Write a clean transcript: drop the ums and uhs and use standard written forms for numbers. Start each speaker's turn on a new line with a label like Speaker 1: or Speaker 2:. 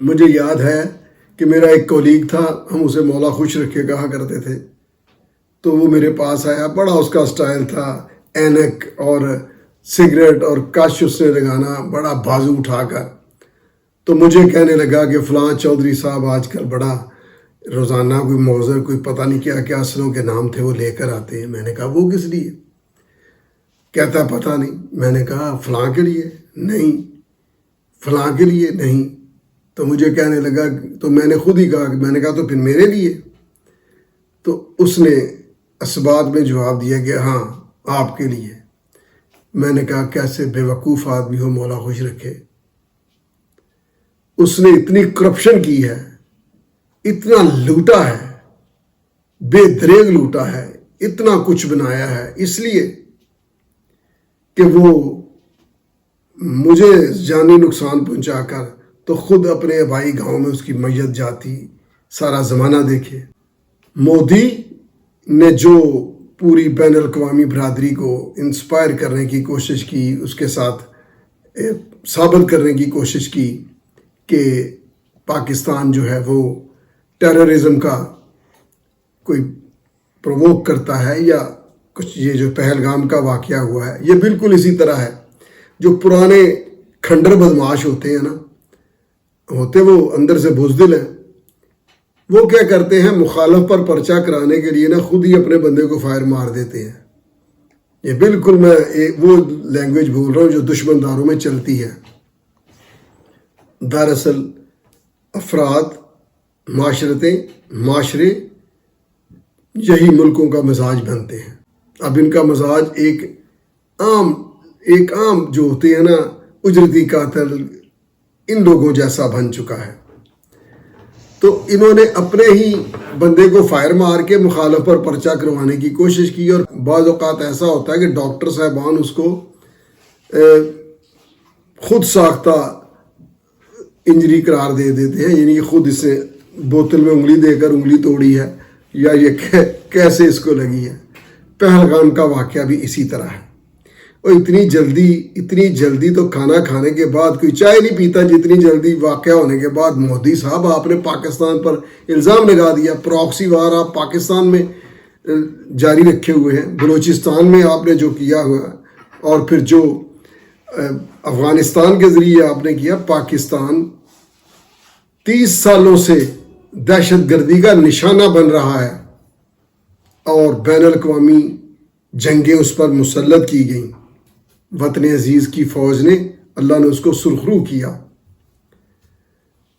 Speaker 1: مجھے یاد ہے کہ میرا ایک کولیگ تھا، ہم اسے مولا خوش رکھے کہا کرتے تھے. تو وہ میرے پاس آیا، بڑا اس کا سٹائل تھا، اینک اور سگریٹ اور کش اس نے لگانا بڑا بازو اٹھا کر. تو مجھے کہنے لگا کہ فلاں چودھری صاحب آج کل بڑا روزانہ کوئی موزر کوئی پتہ نہیں کیا کیا اصلوں کے نام تھے وہ لے کر آتے ہیں. میں نے کہا وہ کس لیے؟ کہتا پتہ نہیں. میں نے کہا فلاں کے لیے؟ نہیں. فلاں کے لیے؟ نہیں. تو مجھے کہنے لگا، تو میں نے خود ہی کہا، میں نے کہا تو پھر میرے لیے؟ تو اس نے اسبات میں جواب دیا کہ ہاں آپ کے لیے. میں نے کہا کیسے بے وقوف آدمی ہو، مولا خوش رکھے. اس نے اتنی کرپشن کی ہے، اتنا لوٹا ہے، بے دریغ لوٹا ہے، اتنا کچھ بنایا ہے، اس لیے کہ وہ مجھے جانی نقصان پہنچا کر تو خود اپنے بھائی گاؤں میں اس کی میت جاتی. سارا زمانہ دیکھے. مودی نے جو پوری بین الاقوامی برادری کو انسپائر کرنے کی کوشش کی، اس کے ساتھ ثابت کرنے کی کوشش کی کہ پاکستان جو ہے وہ ٹیررزم کا کوئی پرووک کرتا ہے، یا کچھ یہ جو پہلگام کا واقعہ ہوا ہے یہ بالکل اسی طرح ہے. جو پرانے کھنڈر بدماش ہوتے ہیں نا، ہوتے وہ اندر سے بزدل ہیں، وہ کیا کرتے ہیں مخالف پر پرچہ کرانے کے لیے نا خود ہی اپنے بندے کو فائر مار دیتے ہیں. یہ بالکل میں وہ لینگویج بول رہا ہوں جو دشمن داروں میں چلتی ہے. دراصل افراد، معاشرتیں، معاشرے یہی ملکوں کا مزاج بنتے ہیں. اب ان کا مزاج ایک عام جو ہوتے ہیں نا اجرتی قاتل، ان لوگوں جیسا بن چکا ہے. تو انہوں نے اپنے ہی بندے کو فائر مار کے مخالف پر پرچہ کروانے کی کوشش کی. اور بعض اوقات ایسا ہوتا ہے کہ ڈاکٹر صاحبان اس کو خود ساختہ انجری قرار دے دیتے ہیں، یعنی خود اسے بوتل میں انگلی دے کر انگلی توڑی ہے، یا یہ کیسے اس کو لگی ہے. پہلگام کا واقعہ بھی اسی طرح ہے. اور اتنی جلدی تو کھانا کھانے کے بعد کوئی چائے نہیں پیتا جتنی جلدی واقعہ ہونے کے بعد مودی صاحب آپ نے پاکستان پر الزام لگا دیا. پراکسی وار آپ پاکستان میں جاری رکھے ہوئے ہیں، بلوچستان میں آپ نے جو کیا ہوا، اور پھر جو افغانستان کے ذریعے آپ نے کیا. پاکستان 30 سالوں سے دہشت گردی کا نشانہ بن رہا ہے، اور بین الاقوامی جنگیں اس پر مسلط کی گئیں. وطن عزیز کی فوج نے، اللہ نے اس کو سرخرو کیا.